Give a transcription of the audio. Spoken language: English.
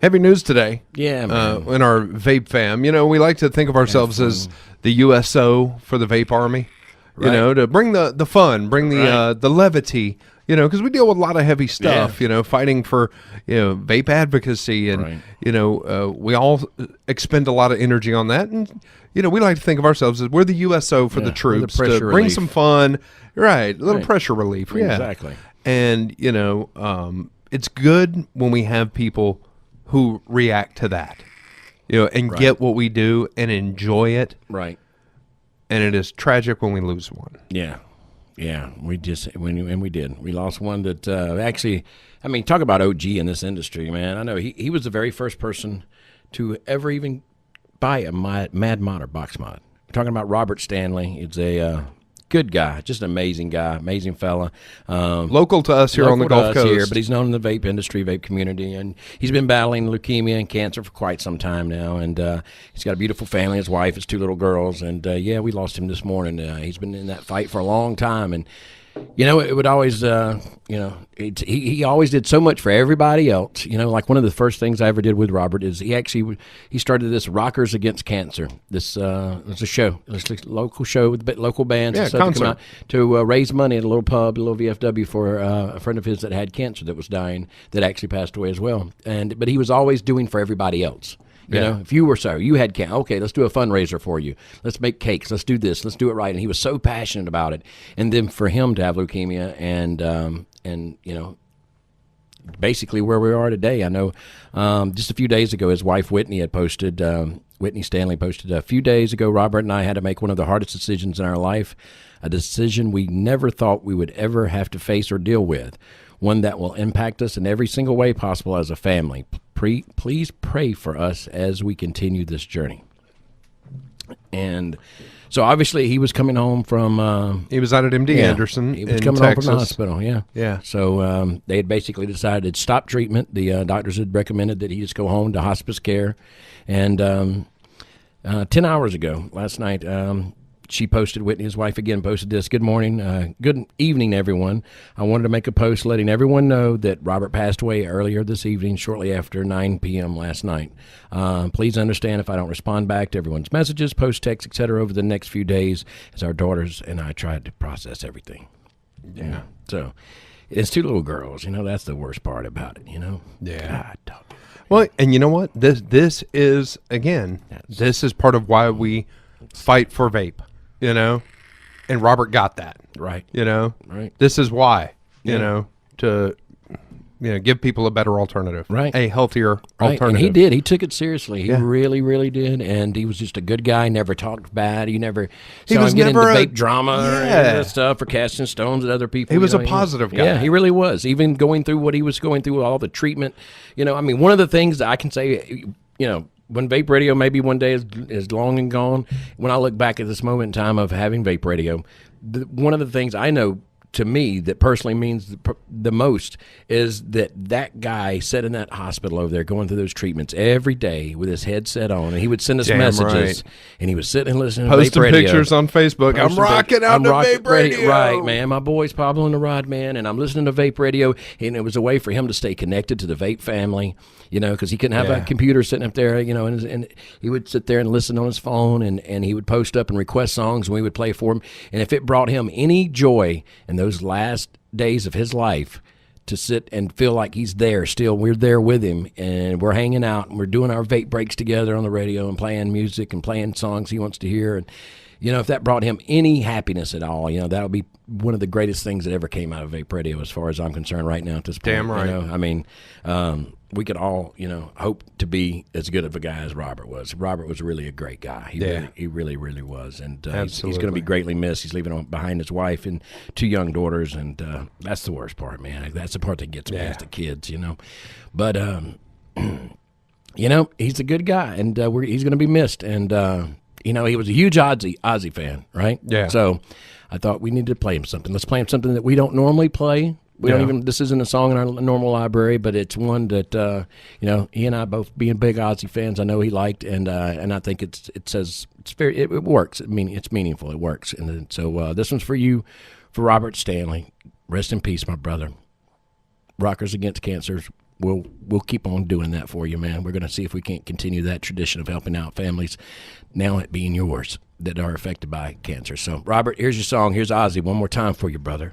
Heavy news today. Yeah, man. In our vape fam. We like to think of ourselves as the USO for the vape army. Right. To bring the fun, bring the levity. Because we deal with a lot of heavy stuff. Fighting for vape advocacy, and we all expend a lot of energy on that. And we like to think of ourselves as we're the USO for the troops to bring some fun. Right, a little pressure relief. Yeah, exactly. And it's good when we have people who react to that, and get what we do and enjoy it. Right. And it is tragic when we lose one. Yeah. Yeah, we did. We lost one that actually, talk about OG in this industry, man. I know he was the very first person to ever even buy a Mad Mod or Box Mod. We're talking about Robert Stanley. It's a good guy, just an amazing guy, amazing fella. Local to us here on the Gulf Coast. Here, but he's known in the vape industry, vape community, and he's been battling leukemia and cancer for quite some time now. And he's got a beautiful family, his wife, his 2 little girls. And, we lost him this morning. He's been in that fight for a long time. And, it would always, he always did so much for everybody else. Like one of the first things I ever did with Robert is he started this Rockers Against Cancer. This was a show, this local show with local bands and stuff to come out to raise money at a little pub, a little VFW for a friend of his that had cancer that was dying, that actually passed away as well. But he was always doing for everybody else. If you were you had cancer, okay, let's do a fundraiser for you. Let's make cakes. Let's do this. Let's do it right. And he was so passionate about it. And then for him to have leukemia and basically where we are today, I know just a few days ago, his wife Whitney had posted, Whitney Stanley posted a few days ago, Robert and I had to make one of the hardest decisions in our life, a decision we never thought we would ever have to face or deal with, one that will impact us in every single way possible as a family. Please pray for us as we continue this journey. And so obviously he was coming home from... he was out at MD Anderson he was in coming Texas. home from the hospital, yeah. So they had basically decided to stop treatment. The doctors had recommended that he just go home to hospice care. And 10 hours ago, last night... she posted, Whitney, his wife, again, posted this. Good morning. Good evening, everyone. I wanted to make a post letting everyone know that Robert passed away earlier this evening, shortly after 9 p.m. last night. Please understand if I don't respond back to everyone's messages, post, text, etc. over the next few days as our daughters and I tried to process everything. Yeah. So it's 2 little girls. That's the worst part about it, Yeah. God, well, and you know what? This is, again, this is part of why we fight for vape. And Robert got that. Right. Right. This is why, to give people a better alternative. Right. A healthier alternative. And he did. He took it seriously. He really, really did. And he was just a good guy, never talked bad. He never saw him get into vape drama or any of that stuff or casting stones at other people. He was a positive guy. Yeah, he really was. Even going through what he was going through, all the treatment. One of the things that I can say, when vape radio maybe one day is long and gone, when I look back at this moment in time of having vape radio, one of the things I know to me that personally means the most is that guy sat in that hospital over there going through those treatments every day with his headset on, and he would send us messages, and he was sitting and listening to posting vape radio. Pictures on Facebook. I'm rocking out to vape radio. Right, man. My boy's probably on the rod, man, and I'm listening to vape radio, and it was a way for him to stay connected to the vape family, because he couldn't have a computer sitting up there, and he would sit there and listen on his phone, and he would post up and request songs, and we would play for him. And if it brought him any joy in those last days of his life to sit and feel like he's there still, we're there with him, and we're hanging out, and we're doing our vape breaks together on the radio and playing music and playing songs he wants to hear. And if that brought him any happiness at all, that would be one of the greatest things that ever came out of vape radio, as far as I'm concerned right now at this point. Damn right. We could all, hope to be as good of a guy as Robert was. Robert was really a great guy. He really, really was. And he's going to be greatly missed. He's leaving behind his wife and 2 young daughters, and that's the worst part, man. That's the part that gets me, is the kids, But, he's a good guy, and he's going to be missed. And, he was a huge Ozzy fan, right? Yeah. So I thought we needed to play him something. Let's play him something that we don't normally play. We don't even. This isn't a song in our normal library, but it's one that he and I both being big Ozzy fans. I know he liked, and I think it works. It's meaningful. It works, and so this one's for you, for Robert Stanley. Rest in peace, my brother. Rockers Against Cancer we'll keep on doing that for you, man. We're going to see if we can't continue that tradition of helping out families, now it being yours, that are affected by cancer. So, Robert, here's your song. Here's Ozzy one more time for you, brother.